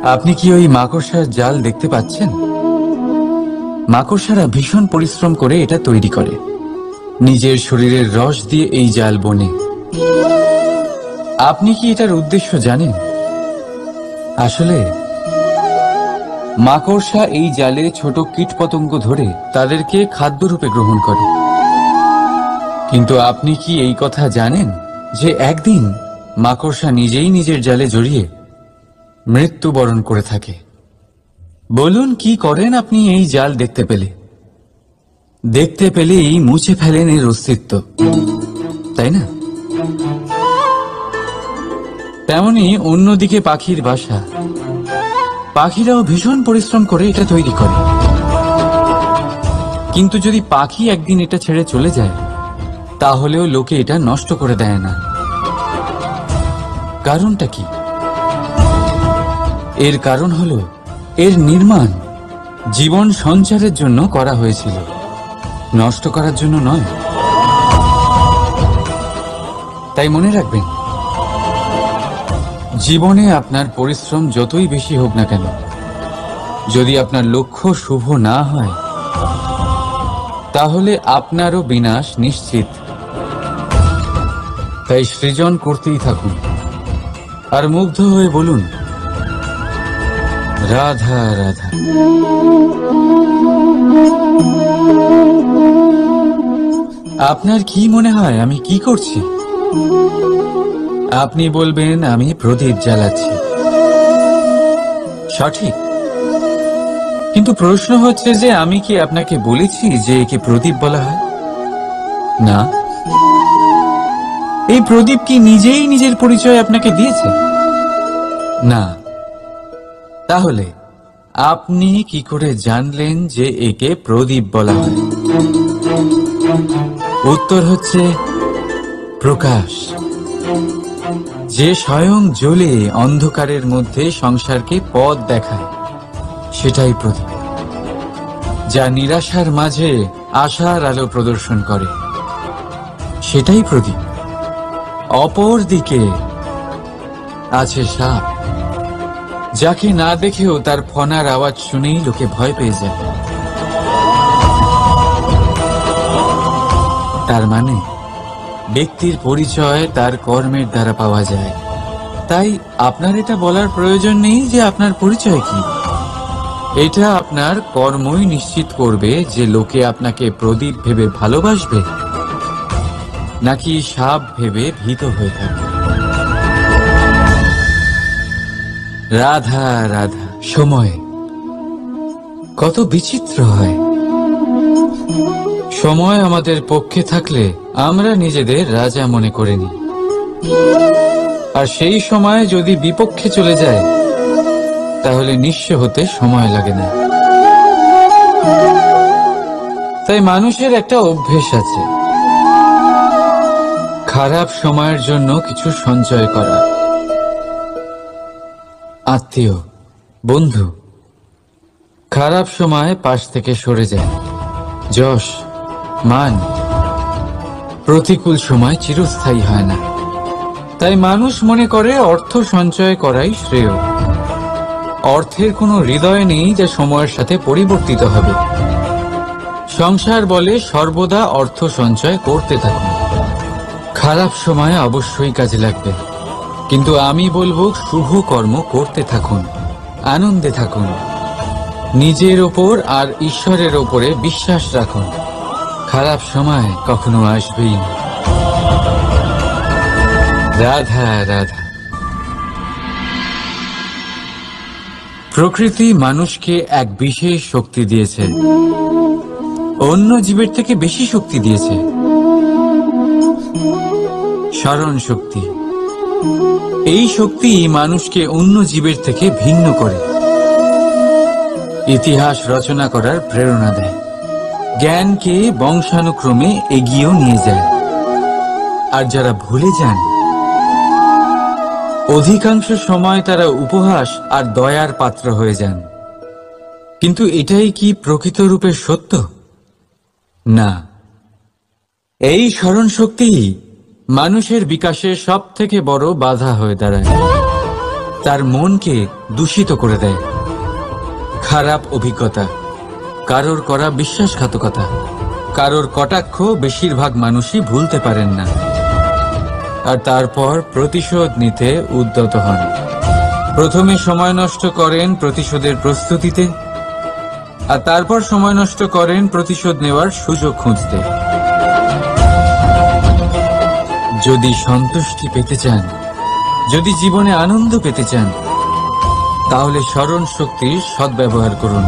আপনি কি ওই মাকড়সার জাল দেখতে পাচ্ছেন? মাকড়সারা ভীষণ পরিশ্রম করে এটা তৈরি করে। নিজের শরীরের রস দিয়ে এই জাল বোনে। আপনি কি এটার উদ্দেশ্য জানেন? আসলে মাকড়সা এই জালে ছোট কীটপতঙ্গ ধরে তাদেরকে খাদ্যরূপে গ্রহণ করে। কিন্তু আপনি কি এই কথা জানেন যে একদিন মাকড়সা নিজেই নিজের জালে জড়িয়ে মৃত্যুবরণ করে থাকে? বলুন, কি করেন আপনি এই জাল দেখতে পেলেই মুছে ফেলেন এর অস্তিত্ব, তাই না? তেমনি অন্যদিকে পাখির বাসা। পাখিরাও ভীষণ পরিশ্রম করে এটা তৈরি করে। কিন্তু যদি পাখি একদিন এটা ছেড়ে চলে যায়, তাহলেও লোকে এটা নষ্ট করে দেয় না। কারণটা কি? এর কারণ হলো এর নির্মাণ জীবন সঞ্চারের জন্য করা হয়েছিল, নষ্ট করার জন্য নয়। তাই মনে রাখবেন, জীবনে আপনার পরিশ্রম যতই বেশি হোক না কেন, যদি আপনার লক্ষ্য শুভ না হয়, তাহলে আপনারও বিনাশ নিশ্চিত। তাই সৃজন করতেই থাকুন আর মুগ্ধ হয়ে বলুন, রাধা রাধা। আপনার কি মনে হয় আমি কি করছি? আপনি বলবেন আমি প্রদীপ জ্বালাচ্ছি। সঠিক। কিন্তু প্রশ্ন হচ্ছে যে আমি কি আপনাকে বলেছি যে একে প্রদীপ বলা হয়? না। এই প্রদীপ কি নিজেই নিজের পরিচয় আপনাকে দিয়েছে? না। তাহলে আপনি কি করে জানলেন যে একে প্রদীপ বলা হয়? উত্তর হচ্ছে প্রকাশ। যে স্বয়ং জ্বলে অন্ধকারের মধ্যে সংসারকে পথ দেখায়, সেটাই প্রদীপ। যা নিরাশার মাঝে আশার আলো প্রদর্শন করে, সেটাই প্রদীপ। অপর দিকে আছে সাপ, যাকে না দেখেও তার ফনার আওয়াজ শুনেই লোকে ভয় পেয়ে যায়। তার মানে ব্যক্তির পরিচয় তার কর্মের দ্বারা পাওয়া যায়। তাই আপনার এটা বলার প্রয়োজন নেই যে আপনার পরিচয় কি। এটা আপনার কর্মই নিশ্চিত করবে যে লোকে আপনাকে প্রদীপ ভেবে ভালোবাসবে নাকি সাপ ভেবে ভীত হয়ে থাকবে। রাধা রাধা। সময় কত বিচিত্র হয়। সময় আমাদের পক্ষে থাকলে আমরা নিজেদের রাজা মনে করে নিই, আর সেই সময় যদি বিপক্ষে চলে যায়, তাহলে নিঃস্ব হতে সময় লাগে না। তাই মানুষের একটা অভ্যেস আছে, খারাপ সময়ের জন্য কিছু সঞ্চয় করা। আত্মীয়, বন্ধু খারাপ সময় পাশ থেকে সরে যায়। যশ, মান প্রতিকূল সময় চিরস্থায়ী হয় না। তাই মানুষ মনে করে অর্থ সঞ্চয় করাই শ্রেয়। অর্থের কোনো হৃদয় নেই যা সময়ের সাথে পরিবর্তিত হবে। সংসার বলে সর্বদা অর্থ সঞ্চয় করতে থাকুন। খারাপ সময় অবশ্যই কাজে লাগবে, কিন্তু আমি বলবো শুভ কর্ম করতে থাকুন, আনন্দে থাকুন, নিজের ওপর আর ঈশ্বরের ওপরে বিশ্বাস রাখুন। খারাপ সময় কখনো আসবেই না। রাধা রাধা। প্রকৃতি মানুষকে এক বিশেষ শক্তি দিয়েছে, অন্য জীবের থেকে বেশি শক্তি দিয়েছে। স্মরণ শক্তি। এই শক্তি মানুষকে অন্য জীবের থেকে ভিন্ন করে, ইতিহাস রচনা করার প্রেরণা দেয়, জ্ঞানকে বংশানুক্রমে এগিয়েও নিয়ে যায়। আর যারা ভুলে যান, অধিকাংশ সময় তারা উপহাস আর দয়ার পাত্র হয়ে যান। কিন্তু এটাই কি প্রকৃত রূপে সত্য? না। এই স্মরণ শক্তি মানুষের বিকাশে সব থেকে বড় বাধা হয়ে দাঁড়ায়। তার মনকে দূষিত করে দেয়। খারাপ অভিজ্ঞতা, কারোর করা বিশ্বাসঘাতকতা, কারোর কটাক্ষ বেশিরভাগ মানুষই ভুলতে পারেন না, আর তারপর প্রতিশোধ নিতে উদ্যত হন। প্রথমে সময় নষ্ট করেন প্রতিশোধের প্রস্তুতিতে, আর তারপর সময় নষ্ট করেন প্রতিশোধ নেওয়ার সুযোগ খুঁজতে। যদি সন্তুষ্টি পেতে চান, যদি জীবনে আনন্দ পেতে চান, তাহলে স্মরণ শক্তির সদ্ব্যবহার করুন।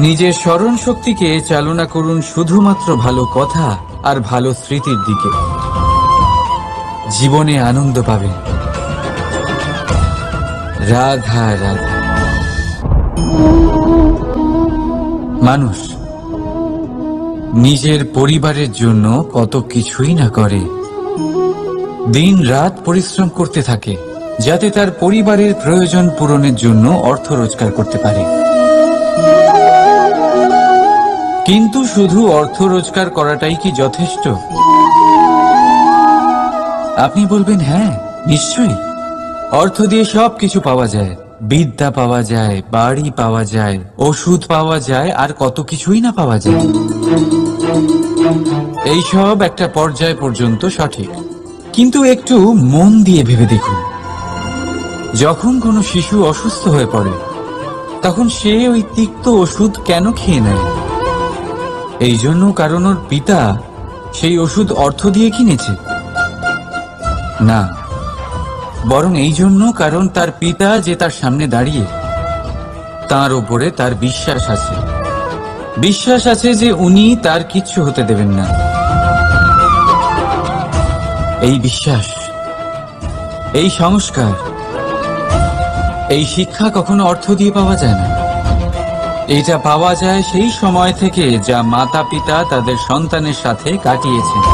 নিজের স্মরণ শক্তিকে চালনা করুন শুধুমাত্র ভালো কথা আর ভালো স্মৃতির দিকে। জীবনে আনন্দ পাবেন। রাধা রাধা। মানুষ নিজের পরিবারের জন্য কত কিছুই না করে, দিন রাত পরিশ্রম করতে থাকে যাতে তার পরিবারের প্রয়োজন পূরণের জন্য অর্থ রোজগার করতে পারে। কিন্তু শুধু অর্থ রোজগার করাটাই কি যথেষ্ট? আপনি বলবেন, হ্যাঁ নিশ্চয়ই, অর্থ দিয়ে সব কিছু পাওয়া যায়, বিদ্যা পাওয়া যায়, বাড়ি পাওয়া যায়, ওষুধ পাওয়া যায়, আর কত কিছুই না পাওয়া যায়। এই সব একটা পর্যায় পর্যন্ত সঠিক, কিন্তু একটু মন দিয়ে ভেবে দেখুন, যখন কোনো শিশু অসুস্থ হয়ে পড়ে তখন সে ওই তিক্ত ওষুধ কেন খেয়ে নেয়? এই জন্য কারণ ওর পিতা সেই ওষুধ অর্থ দিয়ে কিনেছে? না, বরং এই জন্য কারণ তার পিতা যে তার সামনে দাঁড়িয়ে, তার ওপরে তার বিশ্বাস আছে। বিশ্বাস আছে যে উনি তার কিচ্ছু হতে দেবেন না। এই বিশ্বাস, এই সংস্কার, এই শিক্ষা কখনো অর্থ দিয়ে পাওয়া যায় না। এটা পাওয়া যায় সেই সময় থেকে যা মাতা পিতা তাদের সন্তানের সাথে কাটিয়েছেন।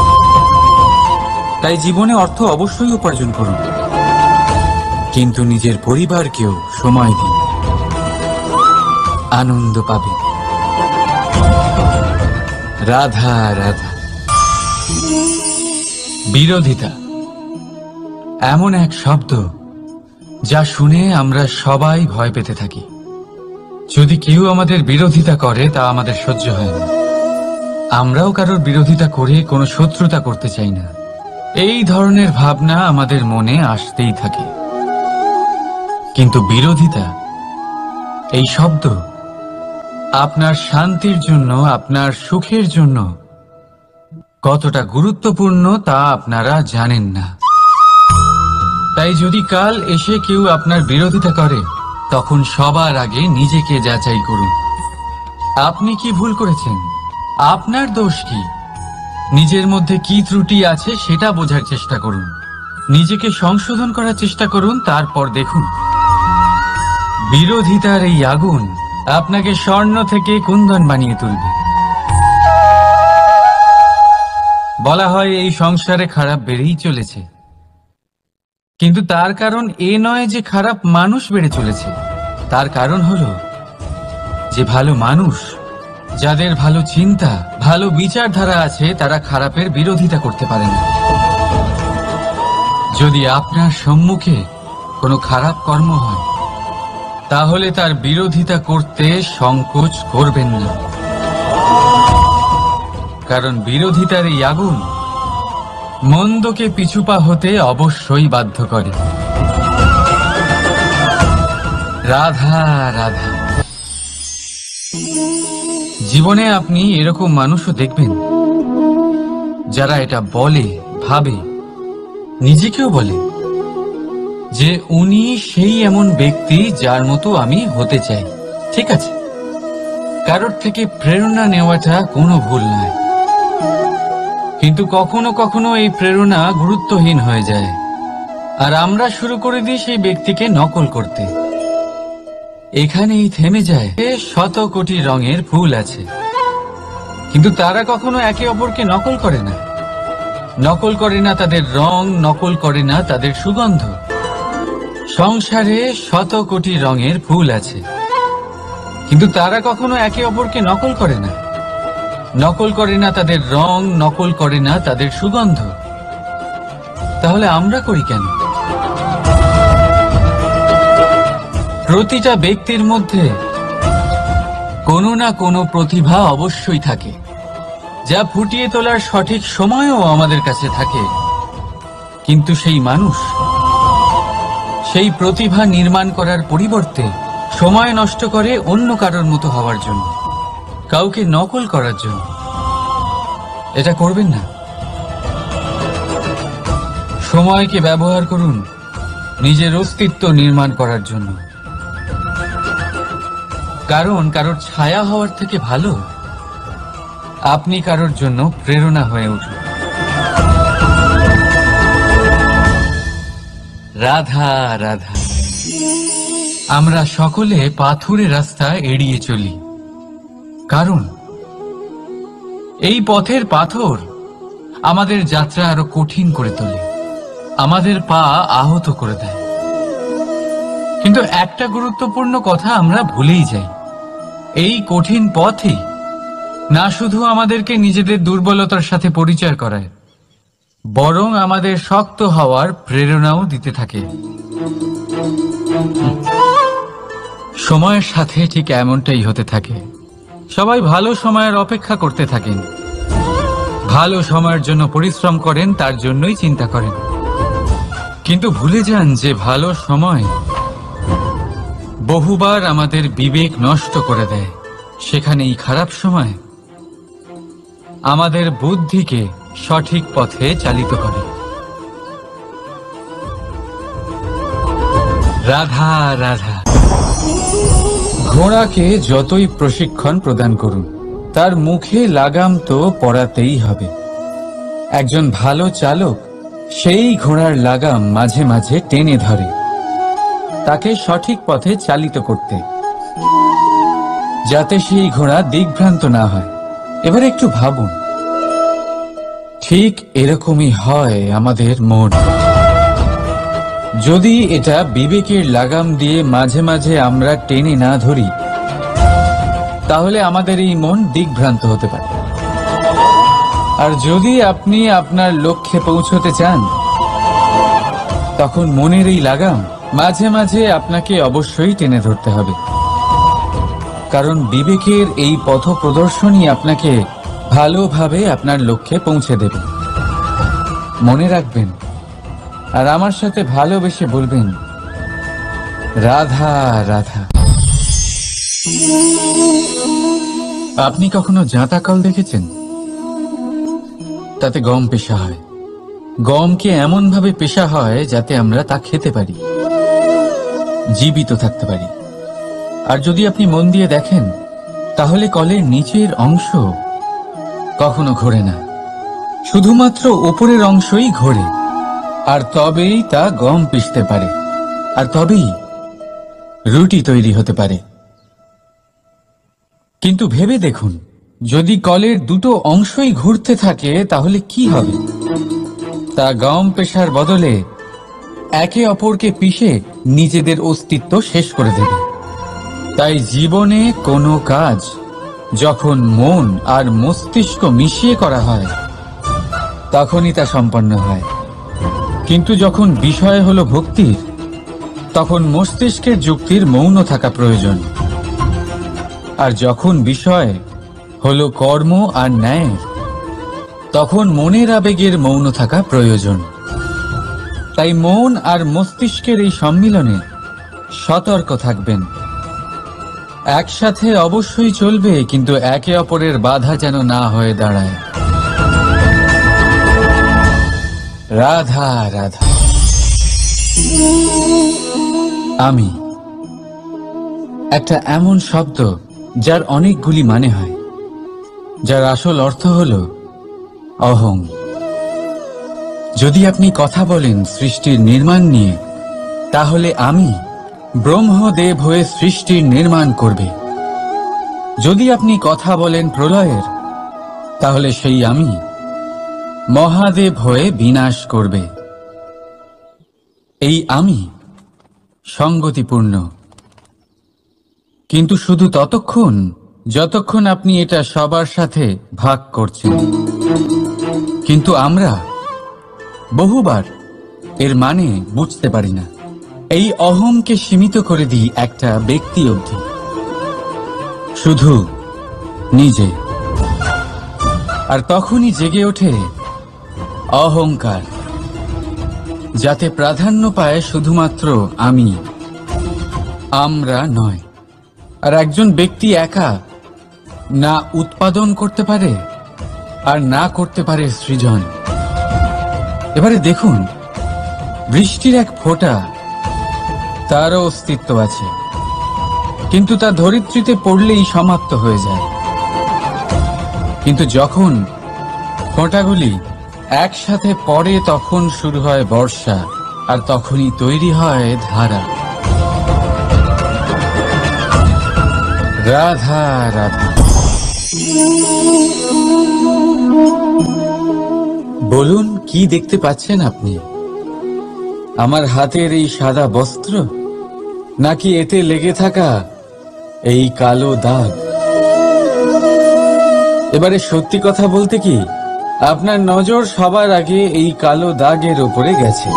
তাই জীবনে অর্থ অবশ্যই উপার্জন করুন, কিন্তু নিজের পরিবারকেও সময় দিন, আনন্দ পাবেন। রাধা রাধা। বিরোধিতা এমন এক শব্দ যা শুনে আমরা সবাই ভয় পেতে থাকি। যদি কেউ আমাদের বিরোধিতা করে তা আমাদের সহ্য হয় না। আমরাও কারোর বিরোধিতা করে কোনো শত্রুতা করতে চাই না। এই ধরনের ভাবনা আমাদের মনে আসতেই থাকে। কিন্তু বিরোধিতা, এই শব্দ আপনার শান্তির জন্য, আপনার সুখের জন্য কতটা গুরুত্বপূর্ণ তা আপনারা জানেন না। তাই যদি কাল এসে কেউ আপনার বিরোধিতা করে, তখন সবার আগে নিজেকে যাচাই করুন। আপনি কি ভুল করেছেন? আপনার দোষ কি? নিজের মধ্যে কি ত্রুটি আছে সেটা বোঝার চেষ্টা করুন, নিজেকে সংশোধন করার চেষ্টা করুন, তারপর দেখুন বিরোধিতার এই আগুন আপনাকে স্বর্ণ থেকে কুন্দন বানিয়ে তুলবে। বলা হয় এই সংসারে খারাপ বেড়েই চলেছে, কিন্তু তার কারণ এ নয় যে খারাপ মানুষ বেড়ে চলেছে। তার কারণ হলো যে ভালো মানুষ, যাদের ভালো চিন্তা, ভালো বিচারধারা আছে, তারা খারাপের বিরোধিতা করতে পারে না। যদি আপনার সম্মুখে কোনো খারাপ কর্ম হয়, তাহলে তার বিরোধিতা করতে সংকোচ করবেন না, কারণ বিরোধিতার এই আগুন মন্দকে পিছুপা হতে অবশ্যই বাধ্য করে। রাধা রাধা। জীবনে আপনি এরকম মানুষও দেখবেন যারা এটা বলে, ভাবে, নিজেকেও বলে যে উনি সেই এমন ব্যক্তি যার মতো আমি হতে চাই। ঠিক আছে, কারোর থেকে প্রেরণা নেওয়াটা কোনো ভুল নয়, কিন্তু কখনো কখনো এই প্রেরণা গুরুত্বহীন হয়ে যায়, আর আমরা শুরু করে দিই সেই ব্যক্তিকে নকল করতে। এখানেই থেমে যায়। শত কোটি রঙের ফুল আছে, কিন্তু তারা কখনো একে অপরকে নকল করে না। নকল করে না তাদের রং, নকল করে না তাদের সুগন্ধ। সংসারে শত কোটি রঙের ফুল আছে, কিন্তু তারা কখনো একে অপরকে নকল করে না। নকল করে না তাদের রং, নকল করে না তাদের সুগন্ধ। তাহলে আমরা করি কেন? প্রতিটা ব্যক্তির মধ্যে কোনো না কোনো প্রতিভা অবশ্যই থাকে, যা ফুটিয়ে তোলার সঠিক সময়ও আমাদের কাছে থাকে। কিন্তু সেই মানুষ সেই প্রতিভা নির্মাণ করার পরিবর্তে সময় নষ্ট করে অন্য কারোর মতো হওয়ার জন্য, কাউকে নকল করার জন্য। এটা করবেন না। সময়কে ব্যবহার করুন নিজের অস্তিত্ব নির্মাণ করার জন্য। কারণ কারোর ছায়া হওয়ার থেকে ভালো আপনি কারোর জন্য প্রেরণা হয়ে উঠুন। রাধা রাধা। আমরা সকলে পাথুরে রাস্তা এড়িয়ে চলি, কারণ এই পথের পাথর আমাদের যাত্রা আরো কঠিন করে তোলে, আমাদের পা আহত করে দেয়। কিন্তু একটা গুরুত্বপূর্ণ কথা আমরা ভুলেই যাই, এই কঠিন পথই না শুধু আমাদেরকে নিজেদের দুর্বলতার সাথে পরিচয় করায়, বরং আমাদের শক্ত হওয়ার প্রেরণাও দিতে থাকে। সময়ের সাথে ঠিক এমনটাই হতে থাকে। সবাই ভালো সময়ের অপেক্ষা করতে থাকেন, ভালো সময়ের জন্য পরিশ্রম করেন, তার জন্যই চিন্তা করেন। কিন্তু ভুলে যান যে ভালো সময় বহুবার আমাদের বিবেক নষ্ট করে দেয়। সেখানেই খারাপ সময় আমাদের বুদ্ধিকে সঠিক পথে চালিত করে। রাধা রাধা। ঘোড়াকে যতই প্রশিক্ষণ প্রদান করুন, তার মুখে লাগাম তো পরাতেই হবে। একজন ভালো চালক সেই ঘোড়ার লাগাম মাঝে মাঝে টেনে ধরে, তাকে সঠিক পথে চালিত করতে, যাতে সেই ঘোড়া দিগ্ভ্রান্ত না হয়। এবার একটু ভাবুন, ঠিক এরকমই হয় আমাদের মন। যদি এটা বিবেকের লাগাম দিয়ে মাঝে মাঝে আমরা টেনে না ধরি, তাহলে আমাদের এই মন দিগ্ভ্রান্ত হতে পারে। আর যদি আপনি আপনার লক্ষ্যে পৌঁছতে চান, তখন মনের এই লাগাম মাঝে মাঝে আপনাকে অবশ্যই টেনে ধরতে হবে। কারণ বিবেকের এই পথ প্রদর্শনই আপনাকে ভালোভাবে আপনার লক্ষ্যে পৌঁছে দেবে। মনে রাখবেন, আর আমার সাথে ভালোবেসে বলবেন, রাধা রাধা। আপনি কখনো জাঁতা কল দেখেছেন? তাতে গম পেষা হয়। গমকে এমন ভাবে পেষা হয় যাতে আমরা তা খেতে পারি, জীবিত থাকতে পারি। আর যদি আপনি মন দিয়ে দেখেন, তাহলে কলের নিচের অংশ কখনো ঘোরে না, শুধুমাত্র উপরের অংশই ঘোরে। আর তবেই তা গম পিষতে পারে, আর তবেই রুটি তৈরি হতে পারে। কিন্তু ভেবে দেখুন, যদি কলের দুটো অংশই ঘুরতে থাকে, তাহলে কি হবে? তা গম পেশার বদলে একে অপরকে পিষে নিজেদের অস্তিত্ব শেষ করে দেবে। তাই জীবনে কোনো কাজ যখন মন আর মস্তিষ্ক মিশিয়ে করা হয়, তখনই তা সম্পন্ন হয়। কিন্তু যখন বিষয় হলো ভক্তির, তখন মস্তিষ্কের যুক্তির মৌন থাকা প্রয়োজন। আর যখন বিষয় হলো কর্ম আর ন্যায়, তখন মনের আবেগের মৌন থাকা প্রয়োজন। তাই মন আর মস্তিষ্কের এই সম্মিলনে সতর্ক থাকবেন। একসাথে অবশ্যই চলবে, কিন্তু একে অপরের বাধা যেন না হয়ে দাঁড়ায়। রাধা রাধা। আমি একটা এমন শব্দ যার অনেকগুলি মানে হয়, যার আসল অর্থ হল অহং। যদি আপনি কথা বলেন সৃষ্টির নির্মাণ নিয়ে, তাহলে আমি ব্রহ্মদেব হয়ে সৃষ্টির নির্মাণ করবে। যদি আপনি কথা বলেন প্রলয়ের, তাহলে সেই আমি মহাদেব হয়ে বিনাশ করবে। এই আমি সঙ্গতিপূর্ণ, কিন্তু শুধু ততক্ষণ যতক্ষণ আপনি এটা সবার সাথে ভাগ করছেন। কিন্তু আমরা বহুবার এর মানে বুঝতে পারি না। এই অহংকে সীমিত করে দিই একটা ব্যক্তি অবধি, শুধু নিজে। আর তখনই জেগে ওঠে অহংকার, যাতে প্রাধান্য পায় শুধুমাত্র আমি, আমরা নয়। আর একজন ব্যক্তি একা না উৎপাদন করতে পারে আর না করতে পারে সৃজন। এবারে দেখুন, বৃষ্টির এক ফোঁটা, তারও অস্তিত্ব আছে, কিন্তু তা ধরিত্রীতে পড়লেই সমাপ্ত হয়ে যায়। কিন্তু যখন ফোঁটাগুলি একসাথে পড়ে তখন শুরু হয় বর্ষা, আর তখনই তৈরি হয় ধারা। রাধা রাধা। বলুন, কি দেখতে পাচ্ছেন আপনি? আমার হাতের এই সাদা বস্ত্র, নাকি এতে লেগে থাকা এই কালো দাগ? এবারে সত্যি কথা বলতে কি, আপনার নজর সবার আগে এই কালো দাগের ওপরে গেছে।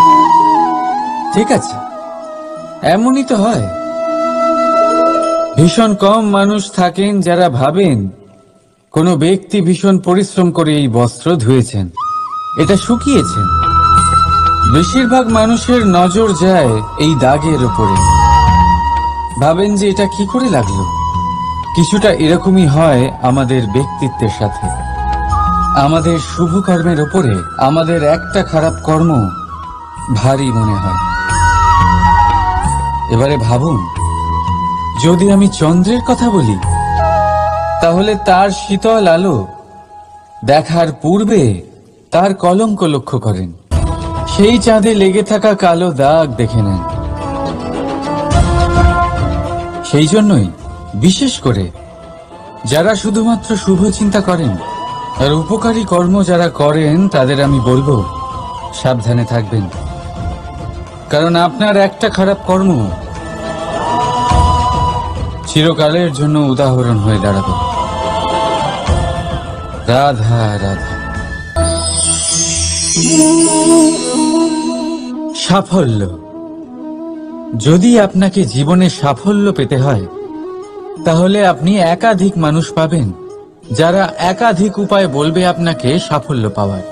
ঠিক আছে, এমনই তো হয়। ভীষণ কম মানুষ থাকেন যারা ভাবেন কোনো ব্যক্তি ভীষণ পরিশ্রম করে এই বস্ত্র ধুয়েছেন, এটা শুকিয়েছেন। বেশিরভাগ মানুষের নজর যায় এই দাগের উপরে, ভাবেন যে এটা কি করে লাগলো। কিছুটা এরকমই হয় আমাদের ব্যক্তিত্বের সাথে। আমাদের শুভ কর্মের ওপরে আমাদের একটা খারাপ কর্ম ভারী মনে হয়। এবারে ভাবুন, যদি আমি চন্দ্রের কথা বলি, তাহলে তার শীতল আলো দেখার পূর্বে তার কলঙ্ক লক্ষ্য করেন, সেই চাঁদে লেগে থাকা কালো দাগ দেখে নেন। সেই জন্যই বিশেষ করে যারা শুধুমাত্র শুভ চিন্তা করেন আর উপকারী কর্ম যারা করেন, তাদের আমি বলবো সাবধানে থাকবেন। কারণ আপনার একটা খারাপ কর্ম চিরকালের জন্য উদাহরণ হয়ে দাঁড়াবে। রাধা রাধা। সাফল্য। যদি আপনাকে জীবনে সাফল্য পেতে হয়, তাহলে আপনি একাধিক মানুষ পাবেন যারা একাধিক উপায় বলবে আপনাকে সাফল্য পাওয়ার।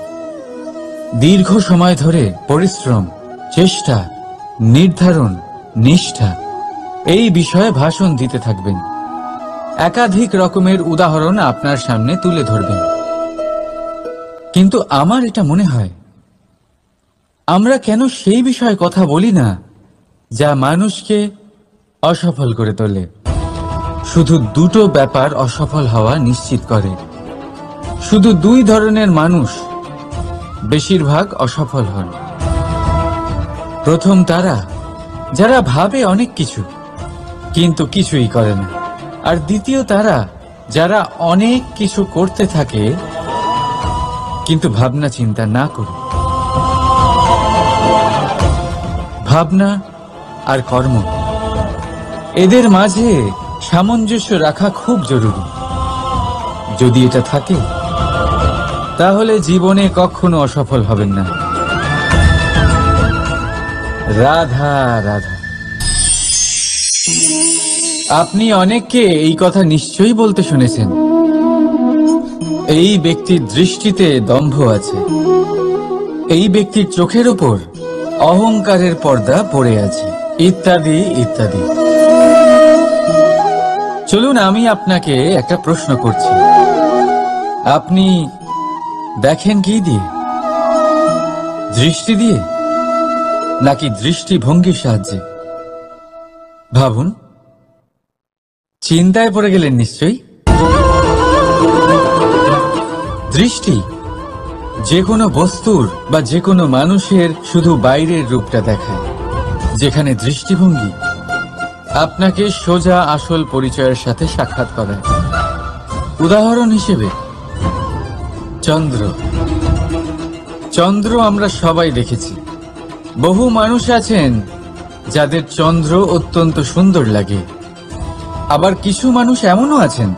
দীর্ঘ সময় ধরে পরিশ্রম, চেষ্টা, নির্ধারণ, নিষ্ঠা এই বিষয়ে ভাষণ দিতে থাকবেন। একাধিক রকমের উদাহরণ আপনার সামনে তুলে ধরবেন। কিন্তু আমার এটা মনে হয়, আমরা কেন সেই বিষয়ে কথা বলি না যা মানুষকে অসফল করে তোলে? শুধু দুটো ব্যাপার অসফল হওয়া নিশ্চিত করে। শুধু দুই ধরনের মানুষ বেশিরভাগ অসফল হন। প্রথম তারা যারা ভাবে অনেক কিছু কিন্তু কিছুই করে না। আর দ্বিতীয় তারা যারা অনেক কিছু করতে থাকে কিন্তু ভাবনা চিন্তা না করে। ভাবনা আর কর্ম, এদের মাঝে সামঞ্জস্য রাখা খুব জরুরি। যদি এটা থাকে, তাহলে জীবনে কখনো অসফল হবেন না। রাধা রাধা। আপনি অনেককে এই কথা নিশ্চয়ই বলতে শুনেছেন, এই ব্যক্তির দৃষ্টিতে দম্ভ আছে, এই ব্যক্তির চোখের ওপর অহংকারের পর্দা পড়ে আছে, ইত্যাদি ইত্যাদি। চলুন, আমি আপনাকে একটা প্রশ্ন করছি। আপনি দেখেন কি দিয়ে? দৃষ্টি দিয়ে নাকি দৃষ্টিভঙ্গির সাহায্যে? ভাবুন। চিন্তায় পড়ে গেলেন নিশ্চয়ই। দৃষ্টি যে কোনো বস্তুর বা যে কোনো মানুষের শুধু বাইরের রূপটা দেখায়, যেখানে দৃষ্টিভঙ্গি আপনাকে সোজা আসল পরিচয়ের সাথে সাক্ষাৎ করায়। উদাহরণ হিসেবে চন্দ্র। চন্দ্র আমরা সবাই দেখেছি। বহু মানুষ আছেন যাদের চন্দ্র অত্যন্ত সুন্দর লাগে। আবার কিছু মানুষ এমনও আছেন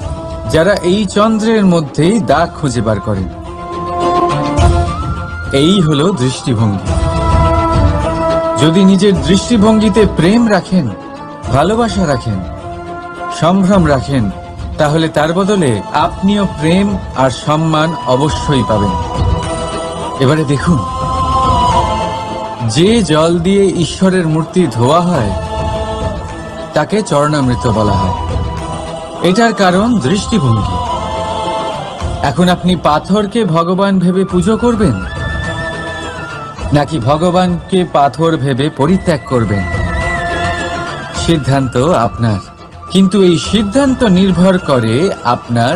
যারা এই চন্দ্রের মধ্যেই দাগ খুঁজে বার করেন। এই হলো দৃষ্টিভঙ্গি। যদি নিজের দৃষ্টিভঙ্গিতে প্রেম রাখেন, ভালোবাসা রাখেন, সম্ভ্রম রাখেন, তাহলে তার বদলে আপনিও প্রেম আর সম্মান অবশ্যই পাবেন। এবারে দেখুন, যে জল দিয়ে ঈশ্বরের মূর্তি ধোয়া হয় তাকে চরণামৃত বলা হয়। এটার কারণ দৃষ্টিভঙ্গি। এখন আপনি পাথরকে ভগবান ভেবে পুজো করবেন, নাকি ভগবানকে পাথর ভেবে পরিত্যাগ করবেন? সিদ্ধান্ত আপনার, কিন্তু এই সিদ্ধান্ত নির্ভর করে আপনার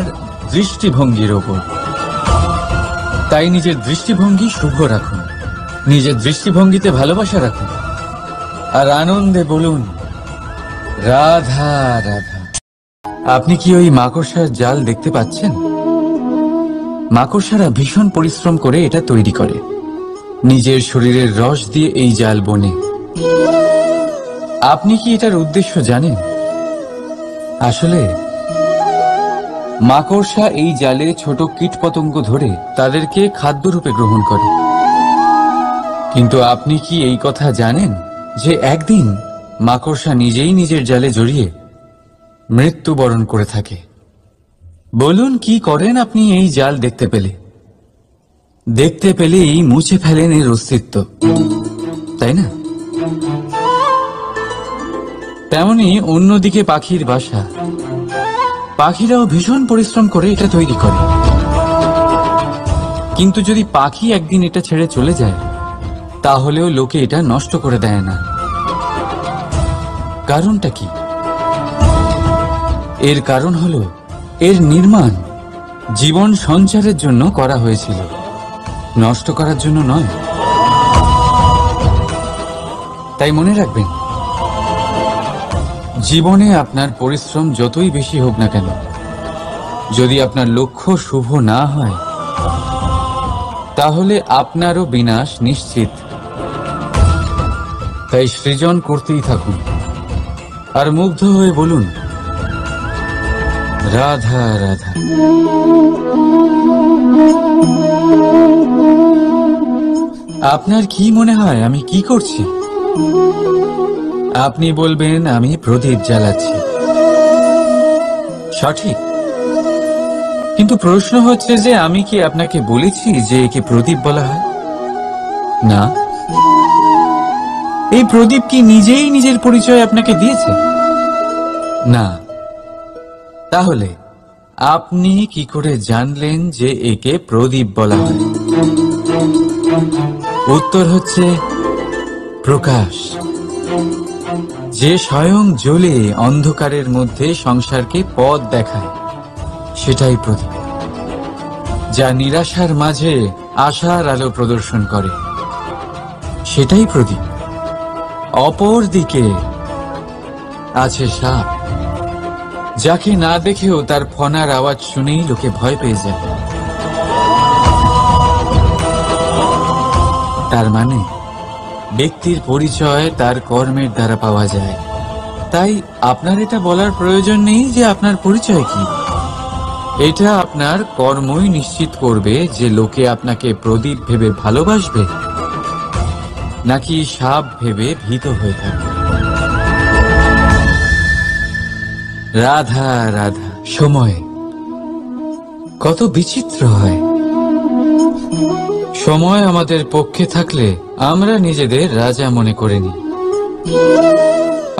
দৃষ্টিভঙ্গির ওপর। তাই নিজের দৃষ্টিভঙ্গি শুভ রাখুন, নিজের দৃষ্টিভঙ্গিতে ভালোবাসা রাখুন, আর আনন্দে বলুন রাধা রাধা। আপনি কি ওই মাকড়সার জাল দেখতে পাচ্ছেন? মাকড়সারা ভীষণ পরিশ্রম করে এটা তৈরি করে। নিজের শরীরের রস দিয়ে এই জাল বোনে। আপনি কি এটার উদ্দেশ্য জানেন? আসলে মাকড়সা এই জালে ছোট কীটপতঙ্গ ধরে তাদেরকে খাদ্যরূপে গ্রহণ করে। কিন্তু আপনি কি এই কথা জানেন যে একদিন মাকড়সা নিজেই নিজের জালে জড়িয়ে মৃত্যুবরণ করে থাকে? বলুন, কি করেন আপনি এই জাল দেখতে পেলে? দেখতে পেলেই মুছে ফেলেন এর অস্তিত্ব, তাই না? তেমনি অন্যদিকে পাখির বাসা। পাখিরাও ভীষণ পরিশ্রম করে এটা তৈরি করে। কিন্তু যদি পাখি একদিন এটা ছেড়ে চলে যায়, তাহলেও লোকে এটা নষ্ট করে দেয় না। কারণটা কি? এর কারণ হলো এর নির্মাণ জীবন সঞ্চারের জন্য করা হয়েছিল, নষ্ট করার জন্য নয়। তাই মনে রাখবেন, জীবনে আপনার পরিশ্রম যতই বেশি হোক না কেন, যদি আপনার লক্ষ্য শুভ না হয়, তাহলে আপনারও বিনাশ নিশ্চিত। তাই সৃজন করতেই থাকুন, আর মুগ্ধ হয়ে বলুন রাধা রাধা। আপনার কি মনে হয় আমি কি করছি? আপনি বলবেন আমি প্রদীপ জ্বালাচ্ছি। সঠিক, কিন্তু প্রশ্ন হচ্ছে যে আমি কি আপনাকে বলেছি যে একে প্রদীপ বলা হয়? না। এই প্রদীপ কি নিজেই নিজের পরিচয় আপনাকে দিয়েছে? না। তাহলে আপনি কি করে জানলেন যে একে প্রদীপ বলা হয়? উত্তর হচ্ছে প্রকাশ, যে স্বয়ং জ্বলে অন্ধকারের মধ্যে সংসারকে পথ দেখায়, সেটাই প্রদীপ। যা নিরাশার মাঝে আশার আলো প্রদর্শন করে, সেটাই প্রদীপ। অপর দিকে আছে সাপ, যাকে না দেখেও তার ফনার আওয়াজ শুনেই লোকে ভয় পেয়ে যায়। তার মানে ব্যক্তির পরিচয় তার কর্মের দ্বারা পাওয়া যায়। তাই আপনার এটা বলার প্রয়োজন নেই যে আপনার পরিচয় কি। এটা আপনার কর্মই নিশ্চিত করবে যে লোকে আপনাকে প্রদীপ ভেবে ভালোবাসবে, নাকি সাপ ভেবে ভীত হয়ে থাকবে। রাধা রাধা। সময় কত বিচিত্র হয়। সময় আমাদের পক্ষে থাকলে আমরা নিজেদের রাজা মনে করে নিই,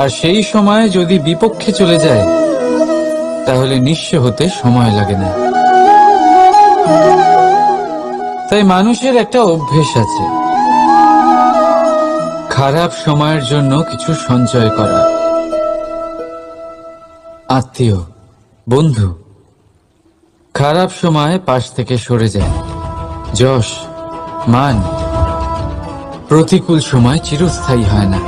আর সেই সময় যদি বিপক্ষে চলে যায়, তাহলে নিঃস্ব হতে সময় লাগে না। তাই মানুষের একটা অভ্যেস আছে, খারাপ সময়ের জন্য কিছু সঞ্চয় করা। আত্মীয়, বন্ধু খারাপ সময় পাশ থেকে সরে যায়। যশ, মান প্রতিকূল সময় চিরস্থায়ী হয় না।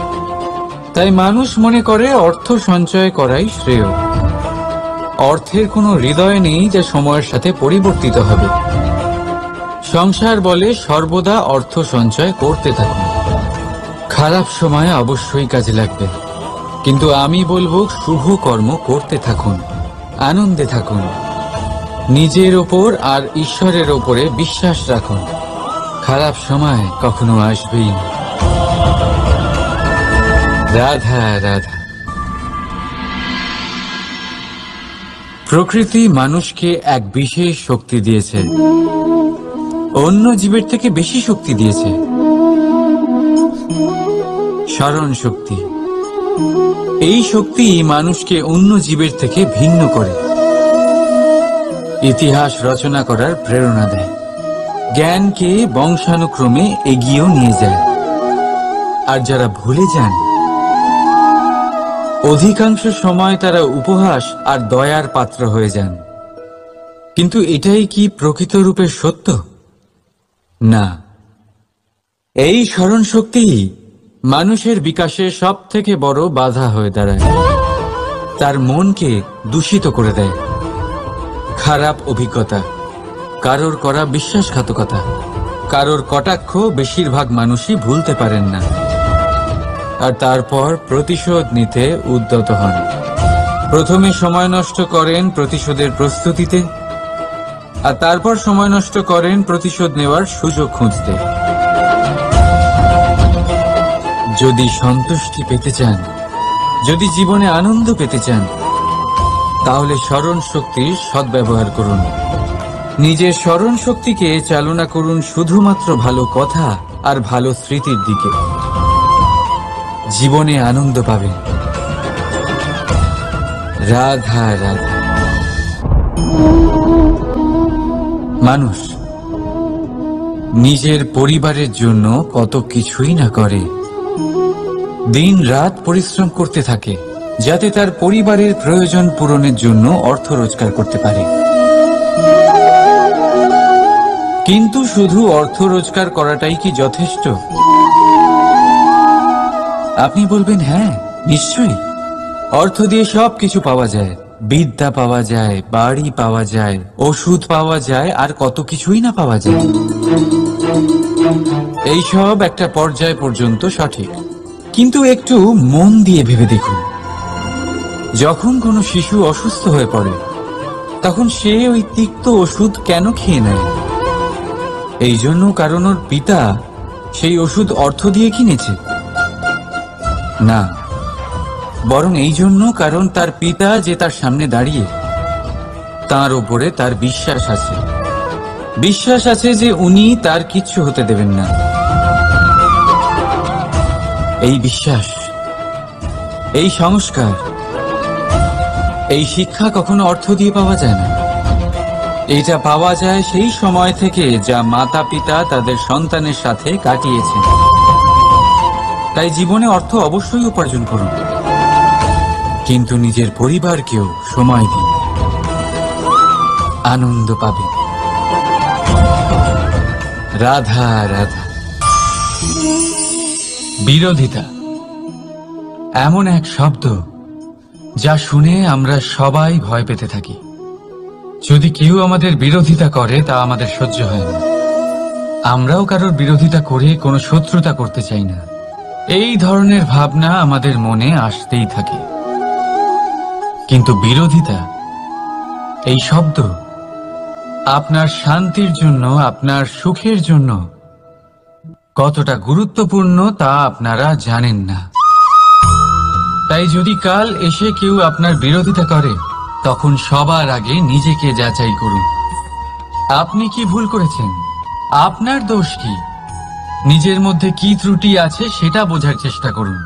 তাই মানুষ মনে করে অর্থ সঞ্চয় করাই শ্রেয়। অর্থের কোনো হৃদয় নেই যা সময়ের সাথে পরিবর্তিত হবে। সংসার বলে সর্বদা অর্থ সঞ্চয় করতে থাকুন। খারাপ সময় অবশ্যই কাজে লাগবে, কিন্তু আমি বলবো শুভ কর্ম করতে থাকুন, আনন্দে থাকুন, নিজের ওপর আর ঈশ্বরের ওপরে বিশ্বাস রাখুন। খারাপ সময় কখনো আসবেই না। রাধা রাধা। প্রকৃতি মানুষকে এক বিশেষ শক্তি দিয়েছে, অন্য জীবের থেকে বেশি শক্তি দিয়েছে, স্মরণ শক্তি। এই শক্তি মানুষকে অন্য জীবের থেকে ভিন্ন করে, ইতিহাস রচনা করার প্রেরণা দেয়, জ্ঞানকে বংশানুক্রমে এগিয়েও নিয়ে যায়। আর যারা ভুলে যান, অধিকাংশ সময় তারা উপহাস আর দয়ার পাত্র হয়ে যান। কিন্তু এটাই কি প্রকৃত রূপে সত্য? না। এই স্মরণ শক্তি মানুষের বিকাশে সব থেকে বড় বাধা হয়ে দাঁড়ায়, তার মনকে দূষিত করে দেয়। খারাপ অভিজ্ঞতা, কারোর করা বিশ্বাসঘাতকতা, কারোর কটাক্ষ বেশিরভাগ মানুষই ভুলতে পারেন না, আর তারপর প্রতিশোধ নিতে উদ্যত হন। প্রথমে সময় নষ্ট করেন প্রতিশোধের প্রস্তুতিতে, আর তারপর সময় নষ্ট করেন প্রতিশোধ নেওয়ার সুযোগ খুঁজতে। যদি সন্তুষ্টি পেতে চান, যদি জীবনে আনন্দ পেতে চান, তাহলে স্মরণ শক্তির সদ্ব্যবহার করুন। নিজের স্মরণ শক্তিকে চালনা করুন শুধুমাত্র ভালো কথা আর ভালো স্মৃতির দিকে। জীবনে আনন্দ পাবেন। রাধা রাধা। মানুষ নিজের পরিবারের জন্য কত কিছুই না করে, দিন রাত পরিশ্রম করতে থাকে যাতে তার পরিবারের প্রয়োজন পূরণের জন্য অর্থ রোজগার করতে পারে। কিন্তু শুধু অর্থ রোজগার করাটাই কি যথেষ্ট? আপনি বলবেন, হ্যাঁ নিশ্চয়ই, অর্থ দিয়ে সব কিছু পাওয়া যায়, বিদ্যা পাওয়া যায়, বাড়ি পাওয়া যায়, ওষুধ পাওয়া যায়, আর কত কিছুই না পাওয়া যায়। এই সব একটা পর্যায় পর্যন্ত সঠিক, কিন্তু একটু মন দিয়ে ভেবে দেখুন, যখন কোনো শিশু অসুস্থ হয়ে পড়ে তখন সে ওই তিক্ত ওষুধ কেন খেয়ে নেয়? এই জন্য কারণ ওর পিতা সেই ওষুধ অর্থ দিয়ে কিনেছে? না, বরং এই জন্য কারণ তার পিতা যে তার সামনে দাঁড়িয়ে, তার ওপরে তার বিশ্বাস আছে। বিশ্বাস আছে যে উনি তার কিচ্ছু হতে দেবেন না। এই বিশ্বাস, এই সংস্কার, এই শিক্ষা কখনো অর্থ দিয়ে পাওয়া যায় না। এটা পাওয়া যায় সেই সময় থেকে যা মাতা পিতা তাদের সন্তানের সাথে কাটিয়েছেন। তাই জীবনে অর্থ অবশ্যই উপার্জন করুন, কিন্তু নিজের পরিবারকেও সময় দিন, আনন্দ পাবেন। রাধা রাধা। বিরোধিতা এমন এক শব্দ যা শুনে আমরা সবাই ভয় পেতে থাকি। যদি কেউ আমাদের বিরোধিতা করে তা আমাদের সহ্য হয় না। আমরাও কারোর বিরোধিতা করে কোনো শত্রুতা করতে চাই না। এই ধরনের ভাবনা আমাদের মনে আসতেই থাকে। কিন্তু বিরোধিতা, এই শব্দ আপনার শান্তির জন্য, আপনার সুখের জন্য কতটা গুরুত্বপূর্ণ তা আপনারা জানেন না। তাই যদি কাল এসে কেউ আপনার বিরোধিতা করে, তখন সবার আগে নিজেকে যাচাই করুন। আপনি কি ভুল করেছেন? আপনার দোষ কি? নিজের মধ্যে কি ত্রুটি আছে সেটা বোঝার চেষ্টা করুন,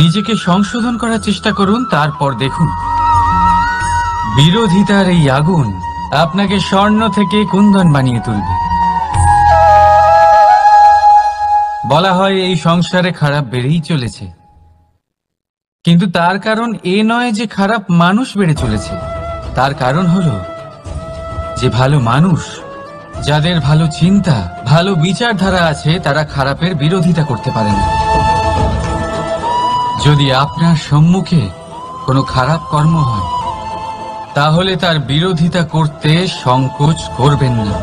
নিজেকে সংশোধন করার চেষ্টা করুন, তারপর দেখুন বিরোধিতার এই আগুন আপনাকে স্বর্ণ থেকে কুন্দন বানিয়ে তুলবে। বলা হয় এই সংসারে খারাপ বেড়েই চলেছে, কিন্তু তার কারণ এ নয় যে খারাপ মানুষ বেড়ে চলেছে। তার কারণ হলো যে ভালো মানুষ, যাদের ভালো চিন্তা, ভালো বিচারধারা আছে, তারা খারাপের বিরোধিতা করতে পারে না। যদি আপনার সম্মুখে কোনো খারাপ কর্ম হয়, তাহলে তার বিরোধিতা করতে সংকোচ করবেন না,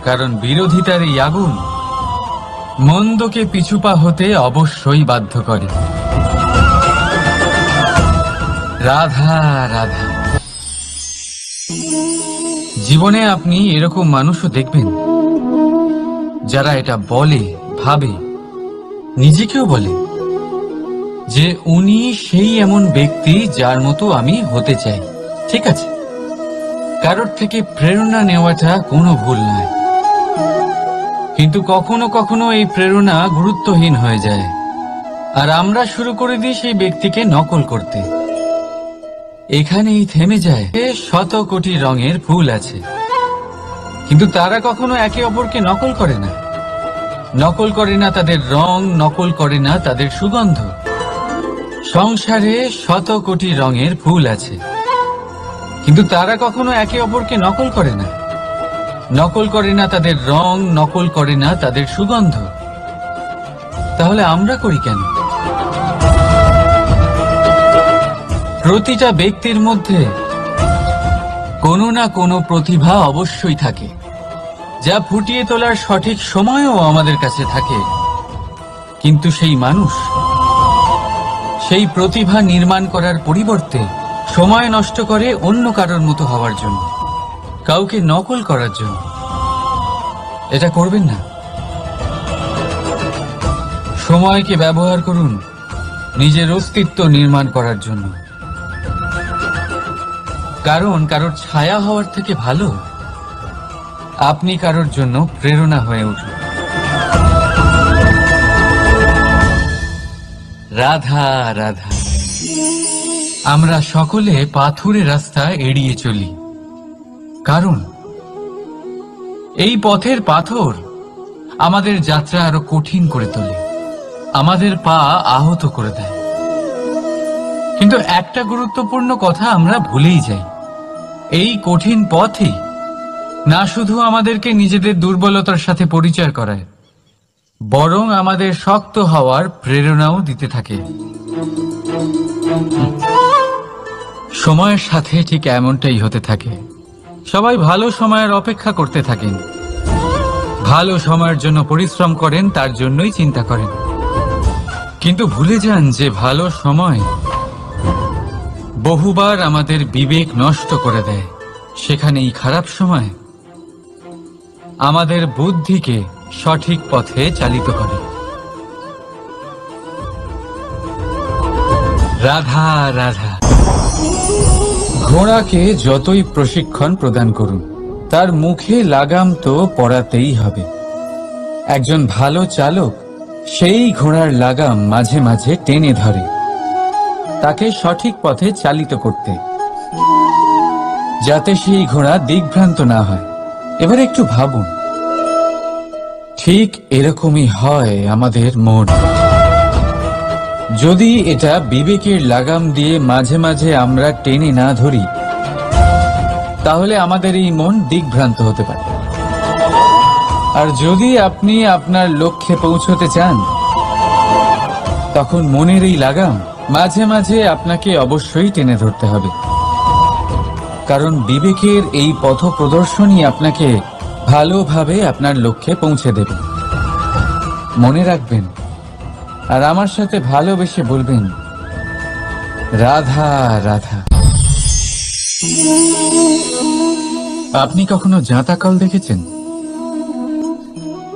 কারণ বিরোধিতার এই আগুন মন্দকে পিছুপা হতে অবশ্যই বাধ্য করে। রাধা রাধা। জীবনে আপনি এরকম মানুষও দেখবেন যারা এটা বলে, ভাবে, নিজেকেও বলে যে উনি সেই এমন ব্যক্তি যার মতো আমি হতে চাই। ঠিক আছে, কারোর থেকে প্রেরণা নেওয়াটা কোনো ভুল নয়, কিন্তু কখনো কখনো এই প্রেরণা গুরুত্বহীন হয়ে যায় আর আমরা শুরু করে দিই সেই ব্যক্তিকে নকল করতে। এখানেই থেমে যায়। শত কোটি রঙের ফুল আছে, কিন্তু তারা কখনো একে অপরকে নকল করে না। নকল করে না তাদের রং, নকল করে না তাদের সুগন্ধ। সংসারে শত কোটি রঙের ফুল আছে, কিন্তু তারা কখনো একে অপরকে নকল করে না। নকল করে না তাদের রং, নকল করে না তাদের সুগন্ধ। তাহলে আমরা করি কেন? প্রতিটা ব্যক্তির মধ্যে কোনো না কোনো প্রতিভা অবশ্যই থাকে, যা ফুটিয়ে তোলার সঠিক সময়ও আমাদের কাছে থাকে। কিন্তু সেই মানুষ সেই প্রতিভা নির্মাণ করার পরিবর্তে সময় নষ্ট করে অন্য কারোর মতো হওয়ার জন্য, কাউকে নকল করার জন্য। এটা করবেন না। সময়কে ব্যবহার করুন নিজের অস্তিত্ব নির্মাণ করার জন্য, কারণ কারোর ছায়া হওয়ার থেকে ভালো আপনি কারোর জন্য প্রেরণা হয়ে উঠুন। রাধা রাধা। আমরা সকলে পাথুরে রাস্তা এড়িয়ে চলি, কারণ এই পথের পাথর আমাদের যাত্রা আরো কঠিন করে তোলে, আমাদের পা আহত করে দেয়। কিন্তু একটা গুরুত্বপূর্ণ কথা আমরা ভুলেই যাই, এই কঠিন পথই না শুধু আমাদেরকে নিজেদের দুর্বলতার সাথে পরিচয় করায়, বরং আমাদের শক্ত হওয়ার প্রেরণাও দিতে থাকে। সময়ের সাথে ঠিক এমনটাই হতে থাকে। সবাই ভালো সময়ের অপেক্ষা করতে থাকেন, ভালো সময়ের জন্য পরিশ্রম করেন, তার জন্যই চিন্তা করেন, কিন্তু ভুলে যান যে ভালো সময় বহুবার আমাদের বিবেক নষ্ট করে দেয়। সেখানেই খারাপ সময় আমাদের বুদ্ধিকে সঠিক পথে চালিত করে। রাধা রাধা। ঘোড়াকে যতই প্রশিক্ষণ প্রদান করুন, তার মুখে লাগাম তো পরাতেই হবে। একজন ভালো চালক সেই ঘোড়ার লাগাম মাঝে মাঝে টেনে ধরে, তাকে সঠিক পথে চালিত করতে, যাতে সেই ঘোড়া দিগ্ভ্রান্ত না হয়। এবার একটু ভাবুন, ঠিক এরকমই হয় আমাদের মন। যদি এটা বিবেকের লাগাম দিয়ে মাঝে মাঝে আমরা টেনে না ধরি, তাহলে আমাদের এই মন দিগ্ভ্রান্ত হতে পারে। আর যদি আপনি আপনার লক্ষ্যে পৌঁছতে চান, তখন মনের এই লাগাম মাঝে মাঝে আপনাকে অবশ্যই টেনে ধরতে হবে, কারণ বিবেকের এই পথ প্রদর্শনই আপনাকে ভালোভাবে আপনার লক্ষ্যে পৌঁছে দেবে। মনে রাখবেন আর আমার সাথে ভালোবেসে বলবেন, রাধা রাধা। আপনি কখনো জাঁতা কল দেখেছেন?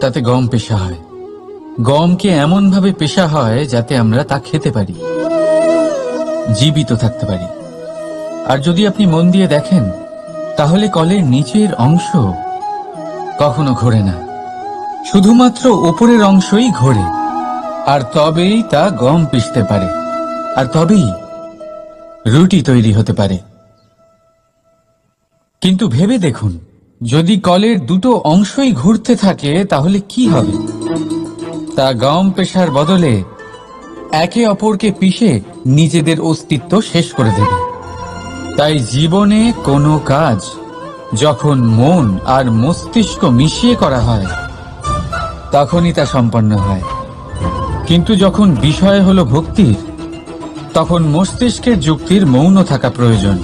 তাতে গম পেষা হয়। গমকে এমন ভাবে পেষা হয় যাতে আমরা তা খেতে পারি, জীবিত থাকতে পারি। আর যদি আপনি মন দিয়ে দেখেন, তাহলে কলের নিচের অংশ কখনো ঘোরে না, শুধুমাত্র উপরের অংশই ঘোরে। আর তবেই তা গম পিষতে পারে, আর তবেই রুটি তৈরি হতে পারে। কিন্তু ভেবে দেখুন, যদি কলের দুটো অংশই ঘুরতে থাকে তাহলে কি হবে? তা গম পেশার বদলে একে অপরকে পিষে নিজেদের অস্তিত্ব শেষ করে দেবে। তাই জীবনে কোনো কাজ যখন মন আর মস্তিষ্ক মিশিয়ে করা হয়, তখনই তা সম্পন্ন হয়। কিন্তু যখন বিষয় হলো ভক্তির, তখন মস্তিষ্কের যুক্তির মৌন থাকা প্রয়োজন।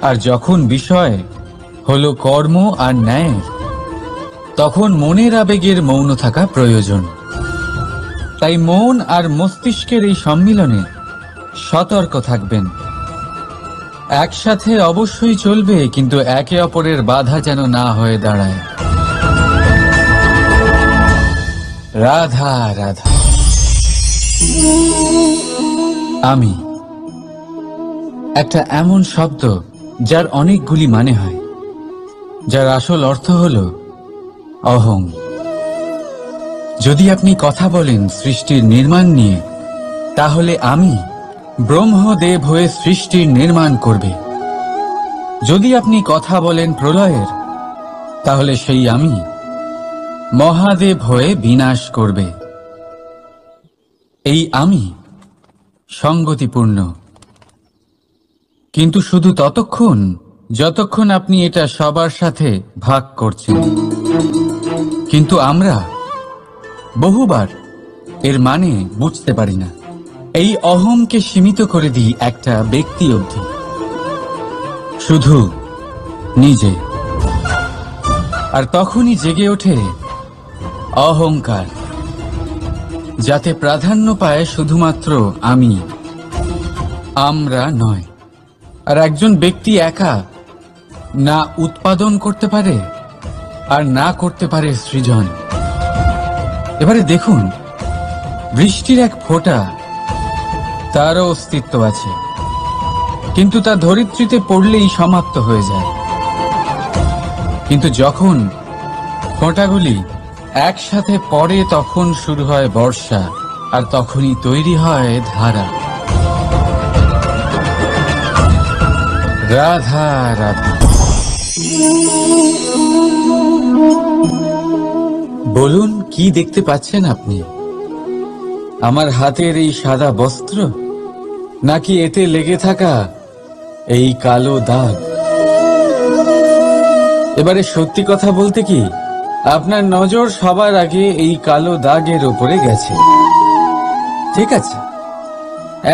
আর যখন বিষয় হলো কর্ম আর ন্যায়, তখন মনের আবেগের মৌন থাকা প্রয়োজন। তাই মন আর মস্তিষ্কের এই সম্মিলনে সতর্ক থাকবেন। একসাথে অবশ্যই চলবে, কিন্তু একে অপরের বাধা যেন না হয়ে দাঁড়ায়। রাধা রাধা। আমি একটা এমন শব্দ যার অনেকগুলি মানে হয়, যার আসল অর্থ হল অহং। যদি আপনি কথা বলেন সৃষ্টির নির্মাণ নিয়ে, তাহলে আমি ব্রহ্মদেব হয়ে সৃষ্টির নির্মাণ করবে। যদি আপনি কথা বলেন প্রলয়ের, তাহলে সেই আমি মহাদেব হয়ে বিনাশ করবে। এই আমি সঙ্গতিপূর্ণ, কিন্তু শুধু ততক্ষণ যতক্ষণ আপনি এটা সবার সাথে ভাগ করছেন। কিন্তু আমরা বহুবার এর মানে বুঝতে পারি না। এই অহংকে সীমিত করে দিই একটা ব্যক্তি অবধি, শুধু নিজে। আর তখনই জেগে ওঠে অহংকার, যাতে প্রাধান্য পায় শুধুমাত্র আমি, আমরা নয়। আর একজন ব্যক্তি একা না উৎপাদন করতে পারে আর না করতে পারে সৃজন। এবারে দেখুন, বৃষ্টির এক ফোঁটা, তারও অস্তিত্ব আছে, কিন্তু তা ধরিত্রীতে পড়লেই সমাপ্ত হয়ে যায়। কিন্তু যখন ফোঁটাগুলি একসাথে পড়ে, তখন শুরু হয় বর্ষা, আর তখনই তৈরি হয় ধারা। রাধা রাধা। বলুন, কি দেখতে পাচ্ছেন আপনি? আমার হাতের এই সাদা বস্ত্র, নাকি এতে লেগে থাকা এই কালো দাগ? এবারে সত্যি কথা বলতে কি, আপনার নজর সবার আগে এই কালো দাগের উপরে গেছে। ঠিক আছে,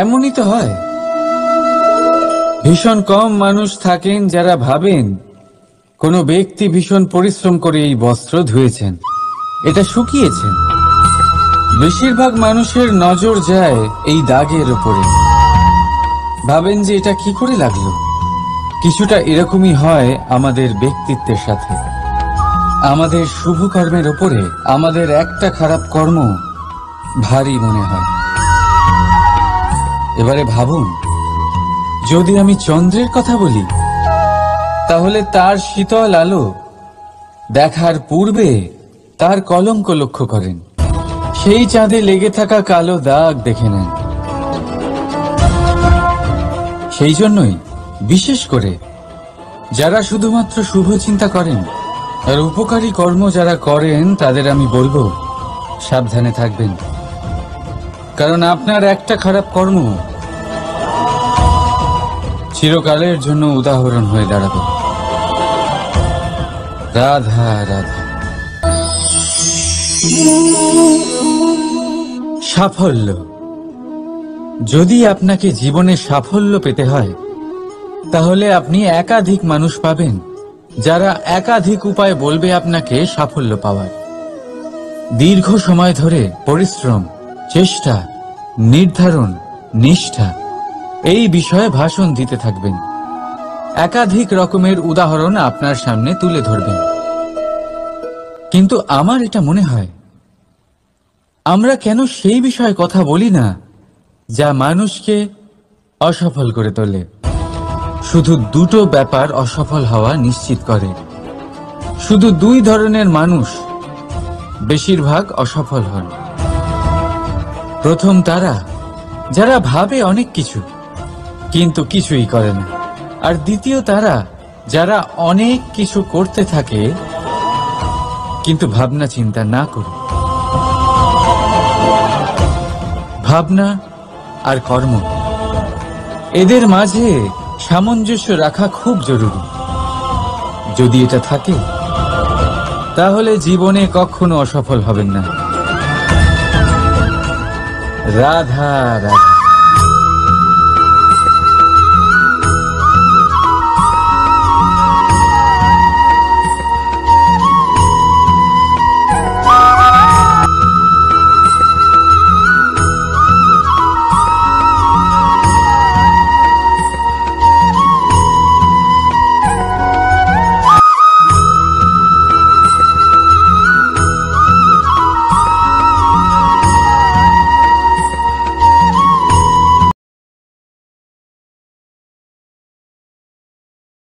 এমনই তো হয়। ভীষণ কম মানুষ থাকেন যারা ভাবেন কোনো ব্যক্তি ভীষণ পরিশ্রম করে এই বস্ত্র ধুয়েছেন, এটা শুকিয়েছেন। বেশিরভাগ মানুষের নজর যায় এই দাগের উপরে, ভাবেন যে এটা কি করে লাগলো। কিছুটা এরকমই হয় আমাদের ব্যক্তিত্বের সাথে। আমাদের শুভ কর্মের ওপরে আমাদের একটা খারাপ কর্ম ভারী মনে হয়। এবারে ভাবুন, যদি আমি চন্দ্রের কথা বলি, তাহলে তার শীতল আলো দেখার পূর্বে তার কলঙ্ক লক্ষ্য করেন, সেই চাঁদে লেগে থাকা কালো দাগ দেখে নেন। সেই জন্যই বিশেষ করে যারা শুধুমাত্র শুভ চিন্তা করেন আর উপকারী কর্ম যারা করেন, তাদের আমি বলবো সাবধানে থাকবেন। কারণ আপনার একটা খারাপ কর্ম চিরকালের জন্য উদাহরণ হয়ে দাঁড়াবে। রাধা রাধা। সাফল্য। যদি আপনাকে জীবনে সাফল্য পেতে হয়, তাহলে আপনি একাধিক মানুষ পাবেন যারা একাধিক উপায় বলবে আপনাকে সাফল্য পাওয়ার। দীর্ঘ সময় ধরে পরিশ্রম, চেষ্টা, নির্ধারণ, নিষ্ঠা এই বিষয়ে ভাষণ দিতে থাকবেন। একাধিক রকমের উদাহরণ আপনার সামনে তুলে ধরবেন। কিন্তু আমার এটা মনে হয়, আমরা কেন সেই বিষয়ে কথা বলি না যা মানুষকে অসফল করে তোলে? শুধু দুটো ব্যাপার অসফল হওয়া নিশ্চিত করে। শুধু দুই ধরনের মানুষ বেশিরভাগ অসফল হন। প্রথম তারা যারা ভাবে অনেক কিছু কিন্তু কিছুই করে না। আর দ্বিতীয় তারা যারা অনেক কিছু করতে থাকে কিন্তু ভাবনা চিন্তা না করে। ভাবনা আর কর্ম, এদের মাঝে সামঞ্জস্য রাখা খুব জরুরি। যদি এটা থাকে, তাহলে জীবনে কখনো অসফল হবেন না। রাধা রাধা।